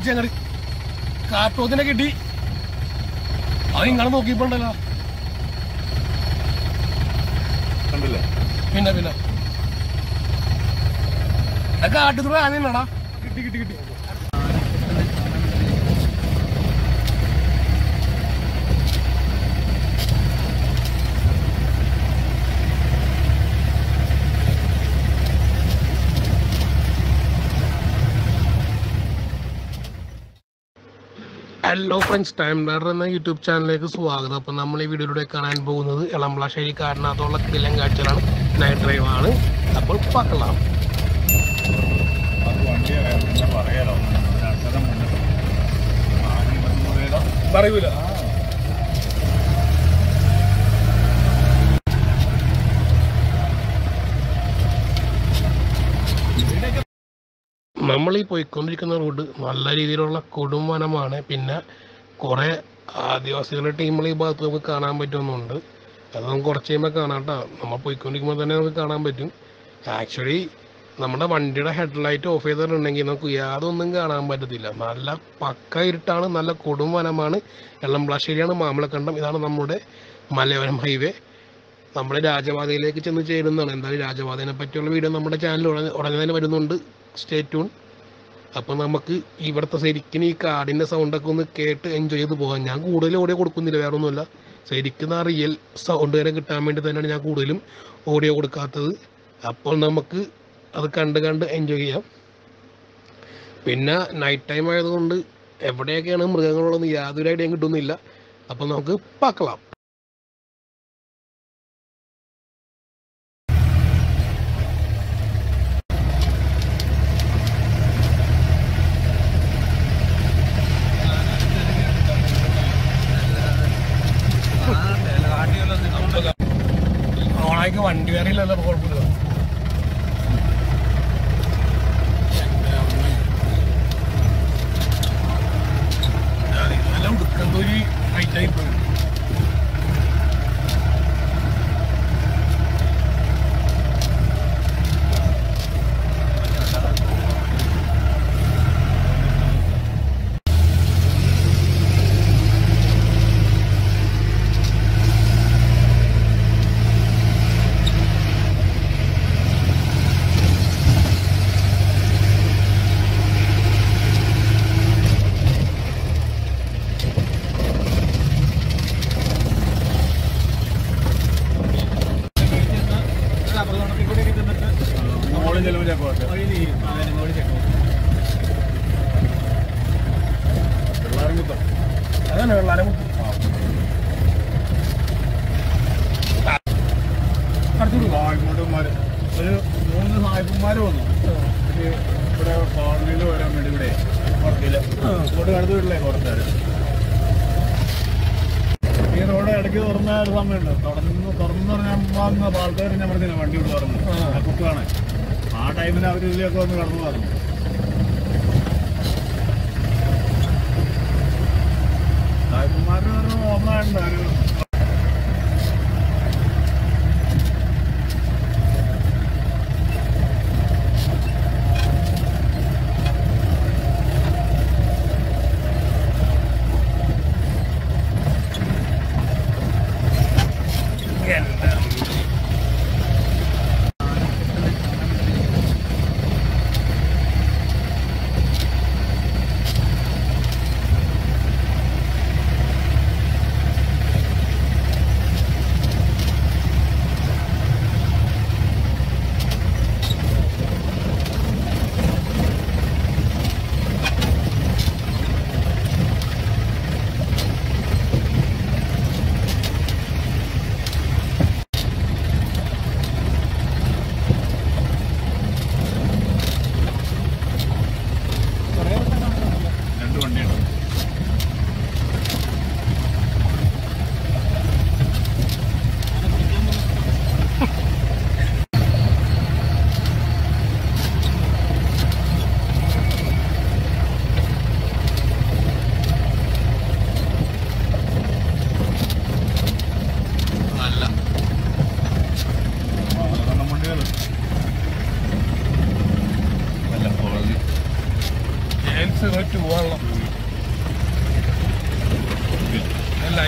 പിടിച്ചങ്ങട് കാട്ടോത്തിനെ കിട്ടി. അത് ഇങ്ങനെ നോക്കിയപ്പോണ്ടല്ലോ. പിന്നെ പിന്നെ കാട്ടുത്ര ആനടാ. കിട്ടി കിട്ടി കിട്ടി. ഹലോ ഫ്രണ്ട്സ്, ടൈം ഡയർ എന്ന യൂട്യൂബ് ചാനലിലേക്ക് സ്വാഗതം. അപ്പം നമ്മൾ ഈ വീഡിയോയിലൂടെ കാണാൻ പോകുന്നത് എളംപ്ലാശ്ശേരി കാടിനകത്തുള്ള കിടിലൻ കാഴ്ചകളാണ്. നൈറ്റ് ഡ്രൈവ് ആണ്. അപ്പോൾ പാക്കലാം. പറയൂല. നമ്മൾ ഈ പോയിക്കൊണ്ടിരിക്കുന്ന റോഡ് നല്ല രീതിയിലുള്ള കൊടുംവനമാണ്. പിന്നെ കുറേ ആദിവാസികളുടെ ടീമുകൾ ഈ ഭാഗത്ത് നമുക്ക് കാണാൻ പറ്റുന്നുണ്ട്. അത് നമുക്ക് കുറച്ച് കഴിയുമ്പോൾ കാണാം കേട്ടോ. നമ്മൾ പോയിക്കൊണ്ടിരിക്കുമ്പോൾ തന്നെ നമുക്ക് കാണാൻ പറ്റും. ആക്ച്വലി നമ്മുടെ വണ്ടിയുടെ ഹെഡ്ലൈറ്റ് ഓഫ് ചെയ്തിട്ടുണ്ടെങ്കിൽ നമുക്ക് യാതൊന്നും കാണാൻ പറ്റത്തില്ല. നല്ല പക്ക ഇരുട്ടാണ്. നല്ല കൊടുംവനമാണ്. എളംപ്ലാശ്ശേരിയാണ് മാമ്പളക്കണ്ടം. ഇതാണ് നമ്മുടെ മലയോരം ഹൈവേ. നമ്മുടെ രാജപാതയിലേക്ക് ചെന്ന് ചേരുന്നതാണ്. എന്തായാലും രാജപാതയെ പറ്റിയുള്ള വീഡിയോ നമ്മുടെ ചാനൽ ഉടനെ തന്നെ വരുന്നുണ്ട്. Stay tune. അപ്പോൾ നമുക്ക് ഇവിടുത്തെ ശരിക്കും ഈ കാടിൻ്റെ സൗണ്ടൊക്കെ ഒന്ന് കേട്ട് എൻജോയ് ചെയ്ത് പോകാം. ഞാൻ കൂടുതലും ഓഡിയോ കൊടുക്കുന്നില്ല, വേറെ ഒന്നുമില്ല. ശരിക്കും ആ റിയൽ സൗണ്ട് വരെ കിട്ടാൻ വേണ്ടി തന്നെയാണ് ഞാൻ കൂടുതലും ഓഡിയോ കൊടുക്കാത്തത്. അപ്പോൾ നമുക്ക് അത് കണ്ട് എൻജോയ് ചെയ്യാം. പിന്നെ നൈറ്റ് ടൈം ആയതുകൊണ്ട് എവിടെയൊക്കെയാണ് മൃഗങ്ങളുള്ളതെന്ന് യാതൊരു ഐഡിയയും കിട്ടുന്നില്ല. അപ്പോൾ നമുക്ക് പാക്കലാം. ഓണായിക്ക് വണ്ടി കയറിയില്ലല്ലോ, കുഴപ്പമില്ല. നല്ല ഉടുക്കന്തൂരി ഹൈറ്റായി പോയി. അതാണ് വെള്ളാരം ഇങ്ങോട്ടുമാര് ഒരു 3 സായിപ്പന്മാര് വന്നു. ഇവിടെ കോളനിയിൽ വരാൻ വേണ്ടി ഇവിടെ പുറത്തില്ല ഇങ്ങോട്ട് അടുത്ത് വീട്ടിലേ പുറത്താര്. ഈ റോഡ് ഇടയ്ക്ക് തുറന്ന ഒരു സമയമുണ്ട്. തുറന്നു പറഞ്ഞാൽ ആൾക്കാർ ഞാൻ പറഞ്ഞില്ല വണ്ടി ഇവിടെ തുറന്നു ആ കുട്ടിയാണ്. ആ ടൈമിന് അവർ ഇതിലേക്ക് വന്ന് കടന്നു പറഞ്ഞു. സായിപ്പന്മാരുടെ ഒരു ഓർമ്മയുണ്ട്. ഒരു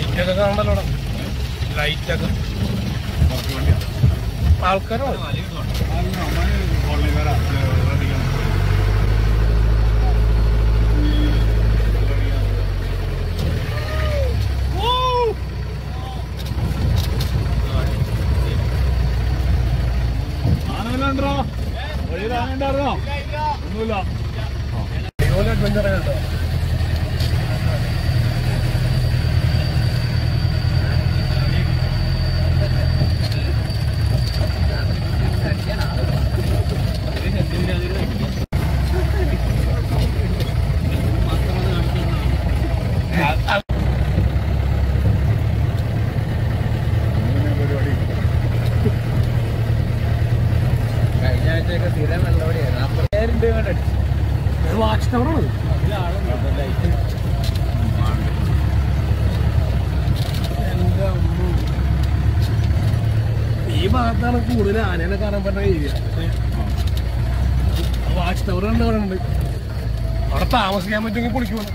ലൈറ്റൊക്കെ കാണണ്ടല്ലോ അവിടെ, ലൈറ്റൊക്കെ കുറച്ച് വണ്ടിയാണ് ആൾക്കാരോ കോളനിക്കാരാ ആനല്ലോ വഴിയിൽ ആനണ്ടായിരുന്നോ? ഒന്നുമില്ല. ഇതുപോലെ അഡ്വഞ്ചർ കേട്ടോ. വാച്ച് ടവറാണ് ഈ ഭാഗത്താണ് കൂടുതൽ ആനേനെ കാണാൻ പറ്റുന്ന ഏരിയ. വാച്ച് ടവർ കണ്ട് അവിടെ ഉണ്ട്. അവിടെ താമസിക്കാൻ പറ്റുമെങ്കിൽ പൊളിക്കുവാണ്.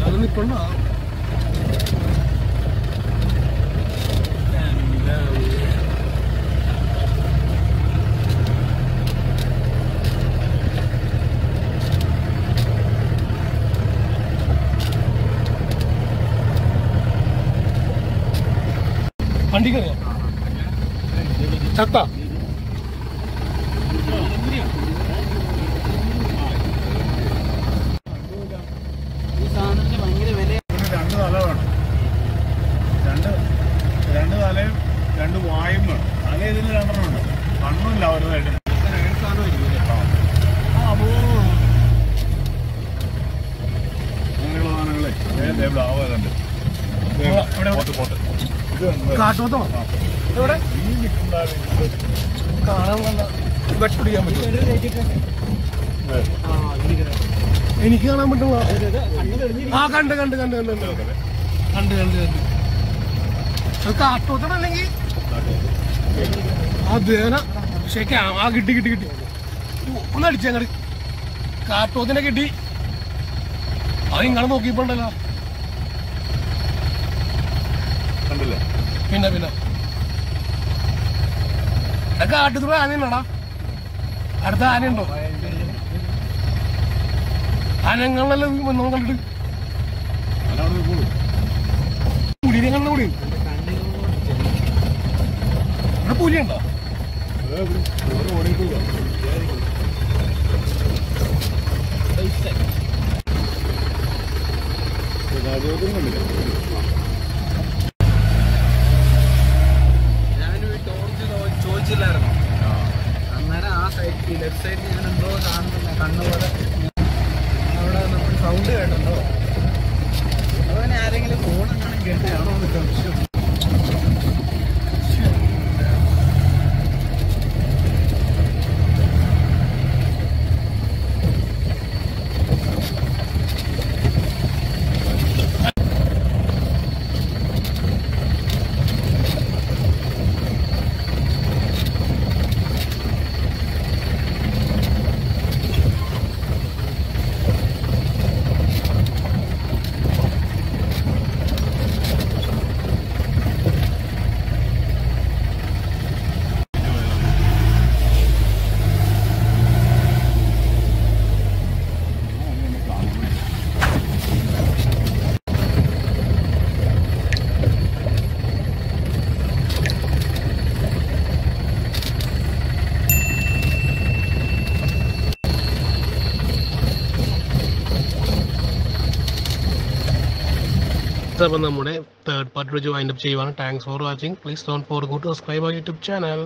അത് നിൽക്കണ്ടോ? വണ്ടി കയറിയോ? ചത്ത രണ്ട് തല വേണം, രണ്ട് തലയും രണ്ട് വായും വേണം. തല ഇതിന് രണ്ടെണ്ണം ഉണ്ട്, കണ്ണുമില്ല അവരുമായിട്ട്. അങ്ങനെയുള്ള സാധനങ്ങളെ ആവാറുണ്ട്. കാട്ടുപോത്തോ? ഇവിടെ കാണാൻ നല്ല വെട്ടിപ്പിടിക്കാൻ പറ്റും. എനിക്ക് കാണാൻ പറ്റുള്ള കണ്ട് അത് കാട്ടുപോത്തണം. അല്ലെങ്കിൽ അതേന ശരിക്കും കിട്ടി ഒന്ന് അടിച്ചങ്ങട് കാട്ടുപോത്തിനെ കിട്ടി. അത് ഇങ്ങനെ നോക്കിയപ്പോണ്ടല്ലോ. പിന്നെ കാട്ടുകൂടെ ആനയുണ്ടോടാ? അടുത്ത ആനയുണ്ടോ? ആനങ്ങളെല്ലാം നമ്മൾ കണ്ടിട്ട് പുലിനെ കണ്ട കൂടി. ഇവിടെ പുലിയുണ്ടോ? ചോദിച്ചില്ലായിരുന്നു അന്നേരം. ആ സൈഡ് ലെഫ്റ്റ് സൈഡിൽ ഞാൻ എന്തോ കാണുന്നില്ല, കണ്ണുപോലെ അവിടെ നമ്മൾ സൗണ്ട് കേട്ടോ. അതുപോലെ ആരെങ്കിലും ഫോണെങ്ങനെ കേട്ടാണോ എന്ന് സംശയം. അപ്പോൾ നമ്മുടെ third part video wind up ചെയ്യുവാണ്. Thanks for watching. Please don't forget to subscribe our YouTube channel.